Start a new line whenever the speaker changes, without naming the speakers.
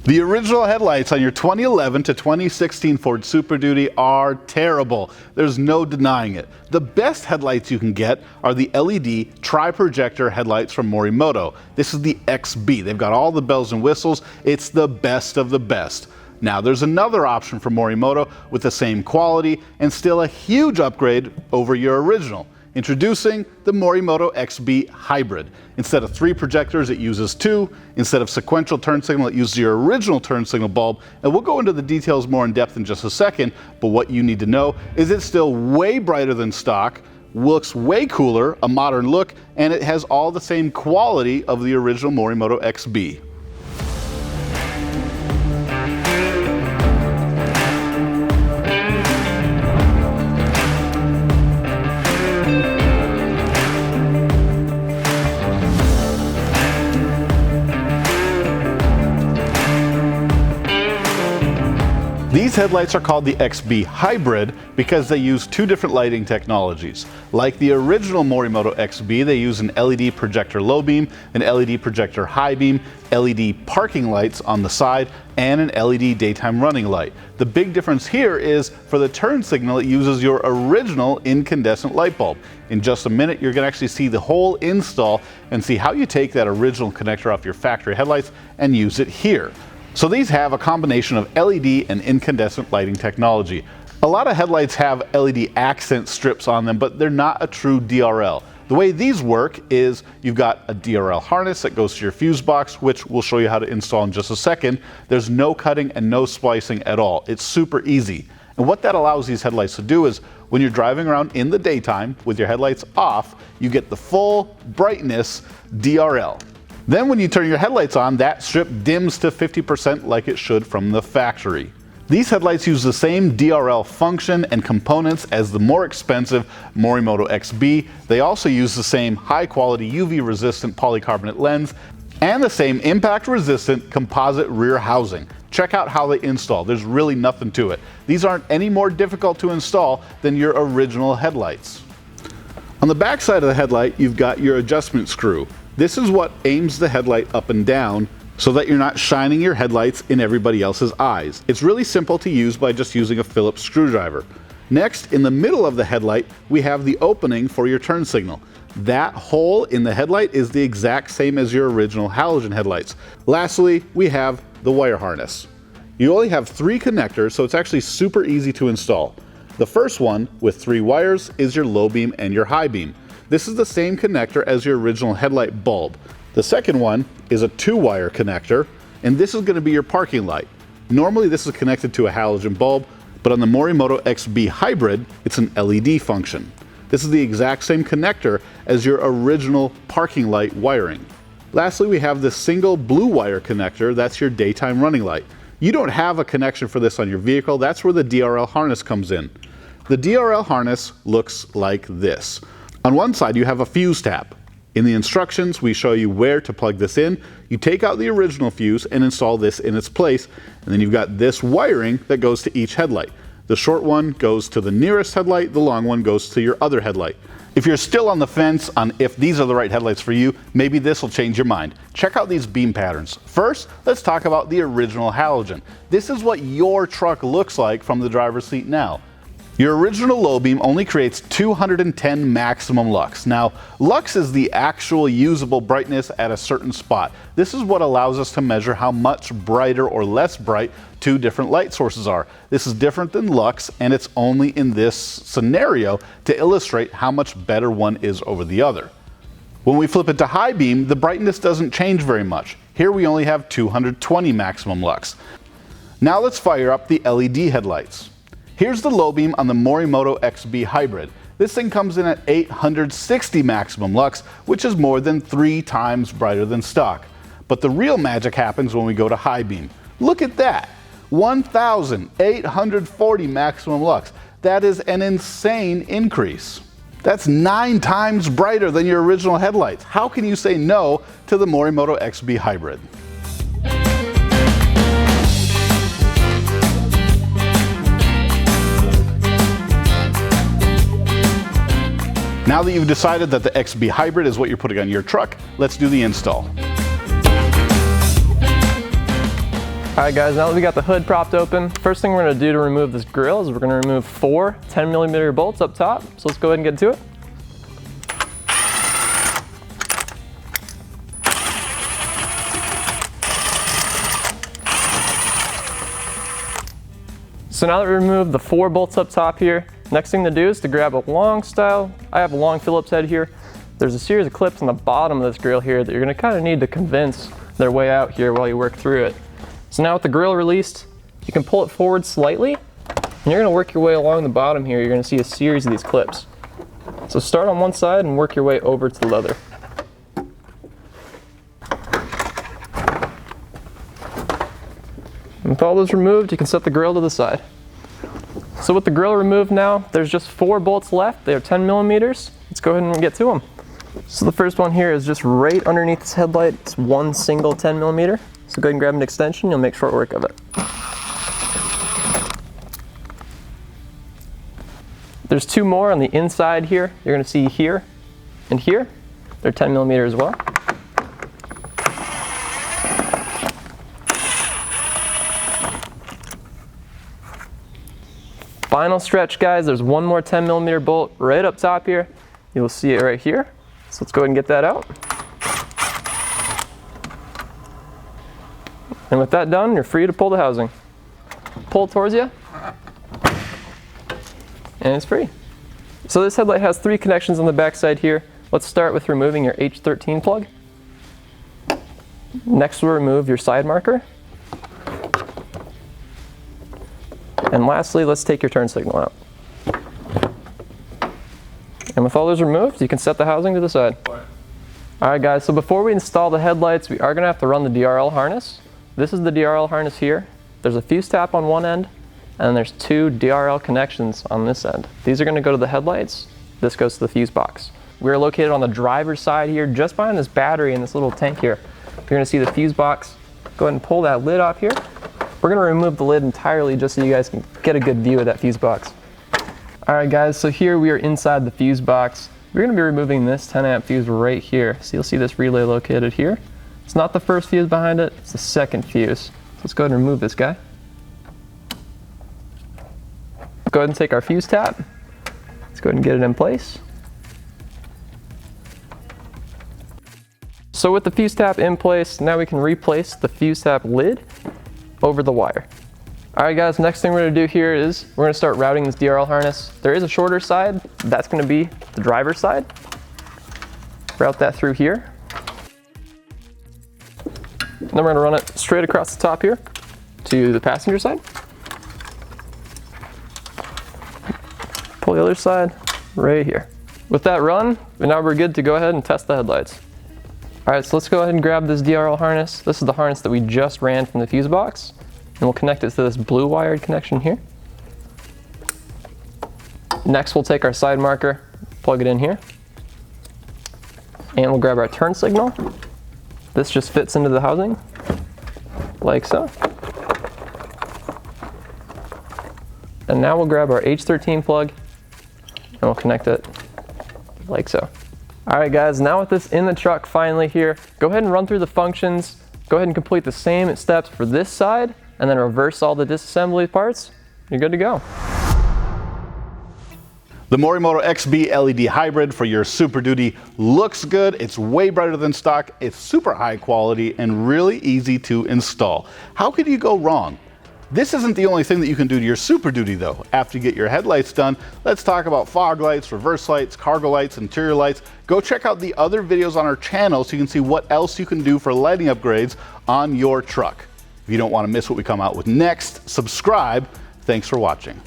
The original headlights on your 2011 to 2016 Ford Super Duty are terrible. There's no denying it. The best headlights you can get are the LED tri-projector headlights from Morimoto. This is the XB. They've got all the bells and whistles. It's the best of the best. Now there's another option from Morimoto with the same quality and still a huge upgrade over your original. Introducing the Morimoto XB Hybrid. Instead of 3 projectors, it uses 2. Instead of sequential turn signal, it uses your original turn signal bulb. And we'll go into the details more in depth in just a second, but what you need to know is it's still way brighter than stock, looks way cooler, a modern look, and it has all the same quality of the original Morimoto XB. These headlights are called the XB Hybrid because they use 2 different lighting technologies. Like the original Morimoto XB, they use an LED projector low beam, an LED projector high beam, LED parking lights on the side, and an LED daytime running light. The big difference here is for the turn signal, it uses your original incandescent light bulb. In just a minute, you're going to actually see the whole install and see how you take that original connector off your factory headlights and use it here. So these have a combination of LED and incandescent lighting technology. A lot of headlights have LED accent strips on them, but they're not a true DRL. The way these work is you've got a DRL harness that goes to your fuse box, which we'll show you how to install in just a second. There's no cutting and no splicing at all. It's super easy. And what that allows these headlights to do is when you're driving around in the daytime with your headlights off, you get the full brightness DRL. Then when you turn your headlights on, that strip dims to 50% like it should from the factory. These headlights use the same DRL function and components as the more expensive Morimoto XB. They also use the same high-quality UV-resistant polycarbonate lens and the same impact-resistant composite rear housing. Check out how they install. There's really nothing to it. These aren't any more difficult to install than your original headlights. On the back side of the headlight, you've got your adjustment screw. This is what aims the headlight up and down so that you're not shining your headlights in everybody else's eyes. It's really simple to use by just using a Phillips screwdriver. Next, in the middle of the headlight, we have the opening for your turn signal. That hole in the headlight is the exact same as your original halogen headlights. Lastly, we have the wire harness. You only have 3 connectors, so it's actually super easy to install. The first one, with 3 wires, is your low beam and your high beam. This is the same connector as your original headlight bulb. The second one is a 2-wire connector, and this is going to be your parking light. Normally this is connected to a halogen bulb, but on the Morimoto XB Hybrid, it's an LED function. This is the exact same connector as your original parking light wiring. Lastly, we have this single blue wire connector. That's your daytime running light. You don't have a connection for this on your vehicle. That's where the DRL harness comes in. The DRL harness looks like this. On one side, you have a fuse tap. In the instructions, we show you where to plug this in. You take out the original fuse and install this in its place, and then you've got this wiring that goes to each headlight. The short one goes to the nearest headlight, the long one goes to your other headlight. If you're still on the fence on if these are the right headlights for you, maybe this will change your mind. Check out these beam patterns. First, let's talk about the original halogen. This is what your truck looks like from the driver's seat now. Your original low beam only creates 210 maximum lux. Now, lux is the actual usable brightness at a certain spot. This is what allows us to measure how much brighter or less bright 2 different light sources are. This is different than lux, and it's only in this scenario to illustrate how much better one is over the other. When we flip it to high beam, the brightness doesn't change very much. Here we only have 220 maximum lux. Now let's fire up the LED headlights. Here's the low beam on the Morimoto XB Hybrid. This thing comes in at 860 maximum lux, which is more than 3 times brighter than stock. But the real magic happens when we go to high beam. Look at that, 1,840 maximum lux. That is an insane increase. That's 9 times brighter than your original headlights. How can you say no to the Morimoto XB Hybrid? Now that you've decided that the XB Hybrid is what you're putting on your truck, let's do the install.
Alright guys, now that we got the hood propped open, first thing we're going to do to remove this grill is we're going to remove 4 10mm bolts up top. So let's go ahead and get to it. So now that we removed the 4 bolts up top here, next thing to do is to grab a long style. I have a long Phillips head here. There's a series of clips on the bottom of this grill here that you're going to kind of need to convince their way out here while you work through it. So now with the grill released, you can pull it forward slightly, and you're going to work your way along the bottom here. You're going to see a series of these clips. So start on one side and work your way over to the other. And with all those removed, you can set the grill to the side. So with the grill removed now, there's just 4 bolts left. They are 10mm. Let's go ahead and get to them. So the first one here is just right underneath this headlight. It's one single 10mm. So go ahead and grab an extension, you'll make short work of it. There's 2 more on the inside here. You're going to see here and here. They're 10mm as well. Final stretch, guys, there's 1 more 10mm bolt right up top here. You'll see it right here. So let's go ahead and get that out. And with that done, you're free to pull the housing. Pull it towards you, and it's free. So this headlight has 3 connections on the back side here. Let's start with removing your H13 plug. Next we'll remove your side marker. And lastly, let's take your turn signal out. And with all those removed, you can set the housing to the side. Alright guys, so before we install the headlights, we are going to have to run the DRL harness. This is the DRL harness here. There's a fuse tap on one end, and there's 2 DRL connections on this end. These are going to go to the headlights. This goes to the fuse box. We're located on the driver's side here, just behind this battery in this little tank here. You're going to see the fuse box. Go ahead and pull that lid off here. We're going to remove the lid entirely just so you guys can get a good view of that fuse box. Alright guys, so here we are inside the fuse box. We're going to be removing this 10 amp fuse right here. So you'll see this relay located here. It's not the first fuse behind it, it's the second fuse. So let's go ahead and remove this guy. Go ahead and take our fuse tap. Let's go ahead and get it in place. So with the fuse tap in place, now we can replace the fuse tap lid over the wire. Alright guys, next thing we're going to do here is we're going to start routing this DRL harness. There is a shorter side, that's going to be the driver's side. Route that through here. And then we're going to run it straight across the top here to the passenger side. Pull the other side right here. With that run, now we're good to go ahead and test the headlights. Alright, so let's go ahead and grab this DRL harness. This is the harness that we just ran from the fuse box. And we'll connect it to this blue wired connection here. Next, we'll take our side marker, plug it in here. And we'll grab our turn signal. This just fits into the housing, like so. And now we'll grab our H13 plug, and we'll connect it like so. Alright guys, now with this in the truck finally here, go ahead and run through the functions. Go ahead and complete the same steps for this side, and then reverse all the disassembly parts. You're good to go.
The Morimoto XB LED Hybrid for your Super Duty looks good. It's way brighter than stock. It's super high quality and really easy to install. How could you go wrong? This isn't the only thing that you can do to your Super Duty though. After you get your headlights done, let's talk about fog lights, reverse lights, cargo lights, interior lights. Go check out the other videos on our channel so you can see what else you can do for lighting upgrades on your truck. If you don't want to miss what we come out with next, subscribe. Thanks for watching.